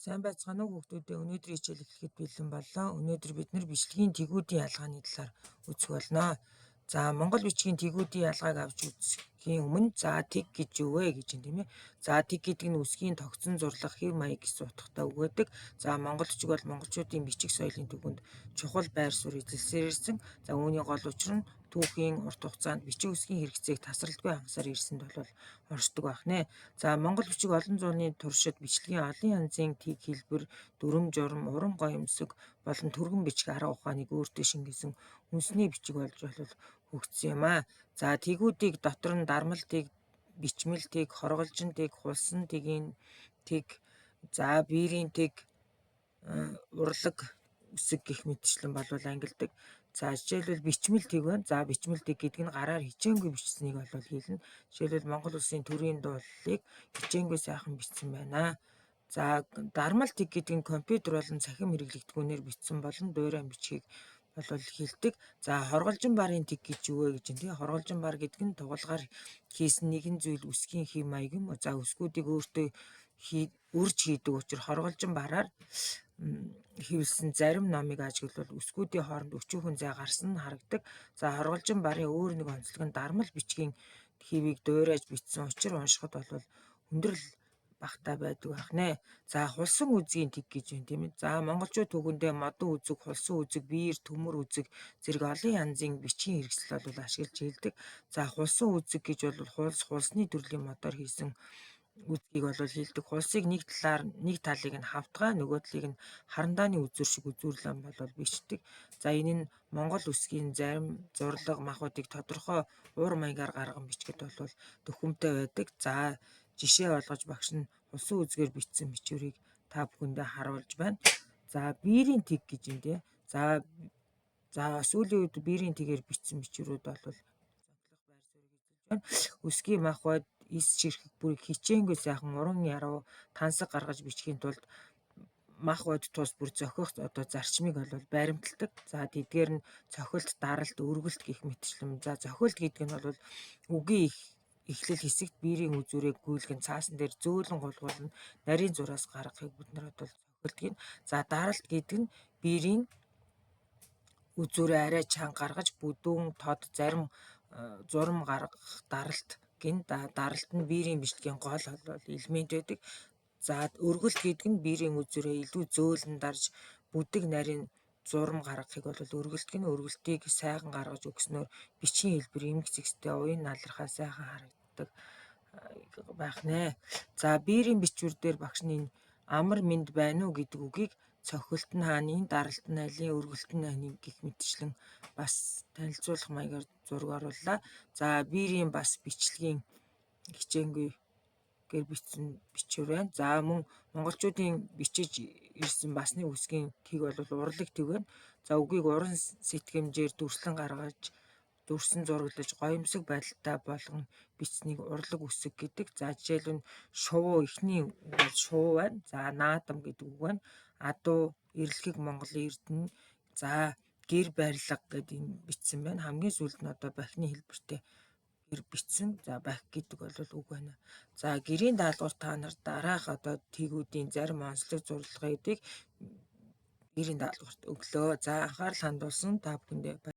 Сайн байцгаана уу хүүхдүүдээ. Өнөөдрийн хичээл эхлэхэд бэлэн боллоо. Өнөөдөр бид нар бичлэгийн тэгүүдийн ялгааны талаар үзэх болно. За Монгол бичгийн тэгүүдийн ялгааг авч үзэхийн өмнө тэг гэж юу вэ гэж юм тийм ээ. Тэг гэдэг нь үсгийн тогтсон зурлах хэв маяг гэсэн утгатай үг байдаг. Монголчууд бол монголчуудын бичих соёлын төвөнд чухал байр суурь эзэлсээр ирсэн. Үүний гол учир нь түүхийн урт хугацаанд бичиг үсгийн хэрэгцээг тасралтгүй хангасаар ирсэнд бол оршдог байх нэ. Монгол бичиг олон зууны туршид бичлэгийн олон янзын тэг хэлбэр, дүрм журм, урам гоёмсог болон түргэн бичих арга ухааныг өөртөө шингээсэн үндэсний бичиг болж хөгжсөн юм аа. Тэгүүдийг дотор нь дармал тэг, бичмэл тэг, хорголжин тэг, хулсан тэгийн тэг, биерийн тэг, урлаг үсэг гэх мэтчлэн болвол ангилдаг. Жишээлбэл бичмэл тэг байна. Бичмэл тэг гэдэг нь гараар хичээнгүй бичсэнийг хэлнэ. Жишээлбэл Монгол Улсын төрийн дуулалыг хичээнгүй сайхан бичсэн байна. Дармал тэг гэдэг нь компьютер болон цахим хэрэглэгдэхүүнээр бичсэн болон дуурайн бичгийг хэлдэг. Хорголжин барын тэг гэж юу вэ гэж юм. Хорголжин бар гэдэг нь тугалгаар хийсэн нэгэн зүйл үсгийн хэв маяг юм. Үсгүүдийг өөртөө үрж хийдэг учраас хорголжин бараар хэвлсэн зарим номыг ажиглавал үсгүүдийн хооронд өчүүхэн зай гарсан нь харагдаг. Хорголжин барын өөр нэг онцлог нь дармал бичгийн хэвийг дуурайж бичсэн учраас уншихад бол хүндрэл багтаа байдаг байх нэ. Хулсан үзгийн тэг гэж байна тийм ээ. Монголчууд түүхэндээ модон үзэг, хулсан үзэг, биер, төмөр үзэг зэрэг олон янзын бичгийн хэрэгсэл бол ашиглаж хэлдэг. Хулсан үзэг гэж бол хулсны төрлийн модоор хийсэн үзгийг хэлдэг. Хулсыг нэг талыг нь хавтгай, нөгөө талыг нь харандааны үзүүр шиг үзүүрлэн бичдэг. Энэ нь Монгол үсгийн зарим зурлаг махуудыг тодорхой уур маягаар гарган бичгэд төхөмтэй байдаг. Жишээ олгож багш нь хулсан үзгээр бичсэн бичвэрийг та бүхэндээ харуулж байна. Биерийн тэг гэж юм дээ. Сүүлийн үед биерийн тэгээр бичсэн бичвэрүүд зохилох байр суурийг эзэлж байна. Үсгийн мах бод, эс ширхэг бүрийг хичээнгүй сайхан уран яруу тансаг гаргаж бичихийн тулд мах бод тус бүр зохих зарчмыг байрамталдаг. Тэдгээр нь цохилт, даралт, өргөлт гэх мэтчлэн. Цохилт гэдэг нь үгийн эхлэл хэсэгт биерийн үзүүрээ гүйлгэн цаасан дээр зөөлөн гулгуулна нарийн зураас гаргахыг бид нар цохилт гэнэ. Даралт гэдэг нь биерийн үзүүрээ арай чанга гаргаж бүдүүн, тод, зарим зурм гаргах даралт гэнэ. Даралт нь биерийн бичлэгийн гол элемент байдаг. Өргөлт гэдэг нь биерийн үзүүрээ илүү зөөлөн дарж бүдэг нарийн зурм гаргахыг өргөлт гэнэ. Өргөлтийг сайхан гаргаж өгснөөр бичгийн хэлбэр эмх зэгстэй уян налрахаа сайхан харагддаг байх нэ. Биерийн бичвэр дээр багш нь энэ амар мэнд байна уу гэдэг үгийг цохилт нь хааны, даралт нь айлын, өргөлт нь хааны гэх мэтчлэн бас танилцуулах маягаар зураг орууллаа. Биерийн бас бичлэгийн хичээнгүй гэр бичсэн бичвэр байна. Мөн монголчуудын бичиж ирсэн бас нэг үсгийн тэг урлаг тэг байна. Үгийг уран сэтгэмжээр дүрслэн гаргаж, дүрсэн зураглаж, гоёмсог байдалтай болгон бичсэнийг урлаг үсэг гэдэг. Жишээлбэл шувуу эхний үг бол шувуу байна. Наадам гэдэг үг байна. Адуу, эрлэхэг Монголын эрдэнэ. Гэр барилга гэдэг бичсэн байна. Хамгийн сүүлд нь бахины хэлбэртэй гэр бичсэн. Бахи гэдэг үг байна. Гэрийн даалгавар та нар дараах тэгүүдийн зарим онцлог зурлагуудыг гэрийн даалгаварт өглөө. Анхаарал хандуулсан та бүхэндээ